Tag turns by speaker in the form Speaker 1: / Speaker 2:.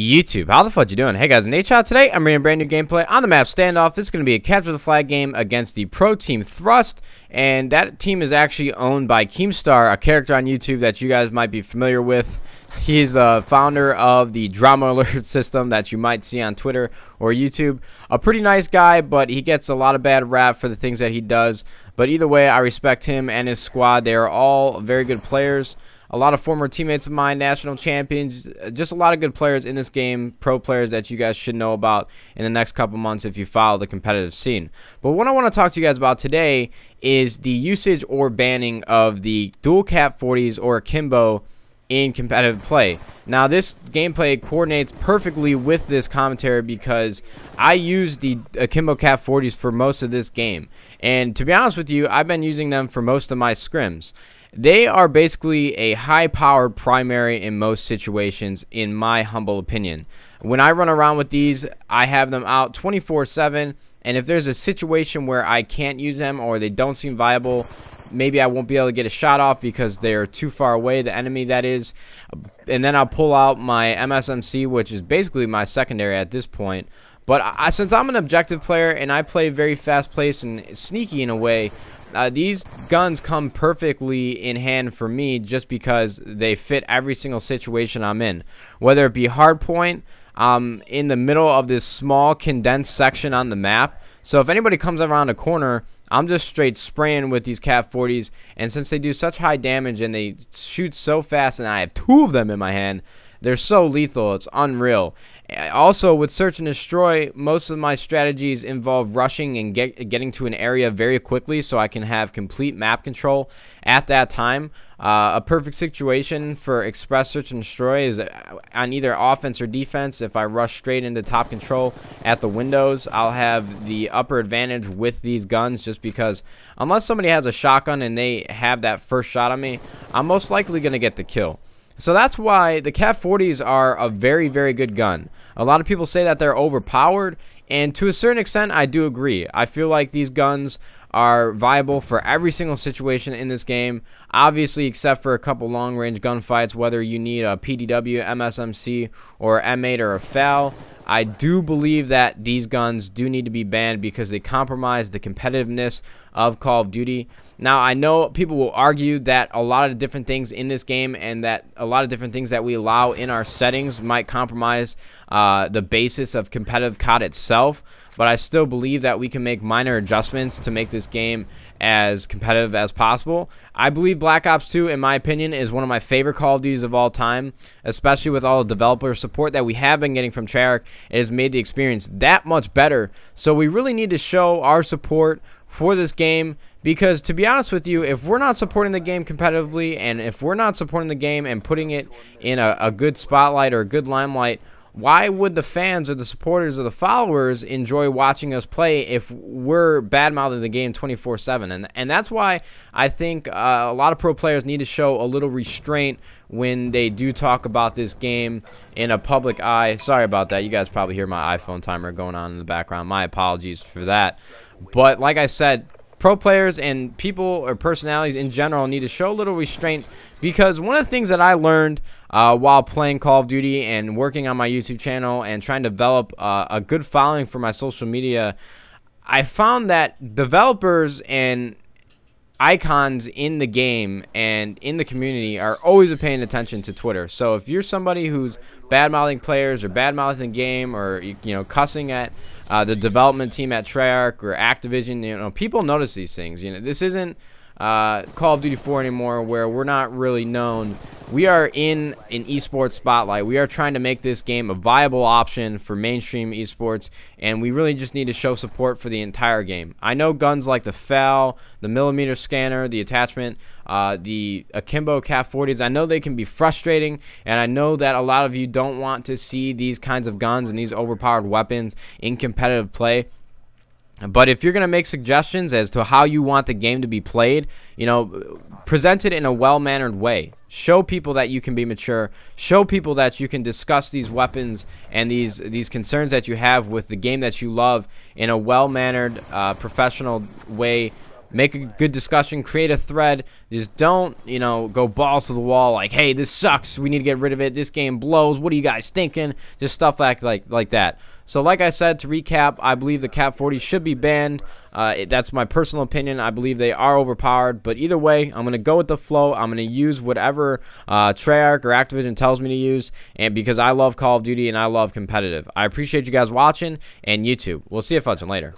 Speaker 1: YouTube, how the fuck you doing? Hey guys, Nadeshot. Today I'm bringing a brand new gameplay on the map Standoff. This is going to be a capture the flag game against the pro team Thrust, and that team is actually owned by Keemstar, a character on YouTube that you guys might be familiar with. He's the founder of the drama alert system that you might see on Twitter or YouTube. A pretty nice guy, but he gets a lot of bad rap for the things that he does. But either way, I respect him and his squad. They are all very good players. A lot of former teammates of mine, national champions, just a lot of good players in this game, pro players that you guys should know about in the next couple months if you follow the competitive scene. But what I want to talk to you guys about today is the usage or banning of the dual Kap40s or Akimbo in competitive play. Now this gameplay coordinates perfectly with this commentary because I use the Akimbo Kap40s for most of this game, and to be honest with you, I've been using them for most of my scrims. They are basically a high-powered primary in most situations, in my humble opinion. When I run around with these, I have them out 24/7, and if there's a situation where I can't use them or they don't seem viable, maybe I won't be able to get a shot off because they're too far away, the enemy that is, and then I'll pull out my MSMC, which is basically my secondary at this point. But since I'm an objective player and I play very fast-paced and sneaky in a way, these guns come perfectly in hand for me just because they fit every single situation I'm in. Whether it be hardpoint, in the middle of this small condensed section on the map. So if anybody comes around a corner, I'm just straight spraying with these Kap40s. And since they do such high damage and they shoot so fast and I have two of them in my hand, they're so lethal, it's unreal. Also, with search and destroy, most of my strategies involve rushing and getting to an area very quickly so I can have complete map control at that time. A perfect situation for express search and destroy is on either offense or defense. If I rush straight into top control at the windows, I'll have the upper advantage with these guns just because unless somebody has a shotgun and they have that first shot on me, I'm most likely going to get the kill. So that's why the Kap40s are a very, very good gun. A lot of people say that they're overpowered, and to a certain extent, I do agree. I feel like these guns are viable for every single situation in this game, obviously except for a couple long-range gunfights, whether you need a PDW, MSMC, or M8 or a FAL. I do believe that these guns do need to be banned because they compromise the competitiveness of Call of Duty. Now, I know people will argue that a lot of different things in this game and that a lot of different things that we allow in our settings might compromise the basis of competitive COD itself, but I still believe that we can make minor adjustments to make this game as competitive as possible. I believe Black Ops 2, in my opinion, is one of my favorite Call of Duties of all time, especially with all the developer support that we have been getting from Treyarch. It has made the experience that much better, so we really need to show our support for this game because, to be honest with you, if we're not supporting the game competitively and if we're not supporting the game and putting it in a good spotlight or a good limelight, why would the fans or the supporters or the followers enjoy watching us play if we're bad-mouthing the game 24/7? And that's why I think a lot of pro players need to show a little restraint when they do talk about this game in a public eye. Sorry about that. You guys probably hear my iPhone timer going on in the background. My apologies for that. But like I said, pro players and people or personalities in general need to show a little restraint because one of the things that I learned while playing Call of Duty and working on my YouTube channel and trying to develop a good following for my social media, I found that developers and icons in the game and in the community are always paying attention to Twitter. So if you're somebody who's bad-mouthing players or bad-mouthing the game or cussing at the development team at Treyarch or Activision, people notice these things. This isn't Call of Duty 4 anymore where we're not really known. We are in an esports spotlight. We are trying to make this game a viable option for mainstream esports, and we really just need to show support for the entire game. I know guns like the FAL, the millimeter scanner, the attachment, the Akimbo Kap40s, I know they can be frustrating, and I know that a lot of you don't want to see these kinds of guns and these overpowered weapons in competitive play. But if you're going to make suggestions as to how you want the game to be played, present it in a well-mannered way. Show people that you can be mature. Show people that you can discuss these weapons and these concerns that you have with the game that you love in a well-mannered, professional way make a good discussion, create a thread. Just don't, you know, go balls to the wall like, hey, this sucks, we need to get rid of it, this game blows, what are you guys thinking? Just stuff like that. So like I said, to recap, I believe the Kap40s should be banned. That's my personal opinion. I believe they are overpowered, but either way, I'm going to go with the flow. I'm going to use whatever Treyarch or Activision tells me to use, and because I love Call of Duty and I love competitive. I appreciate you guys watching, and YouTube. We'll see you fudging later.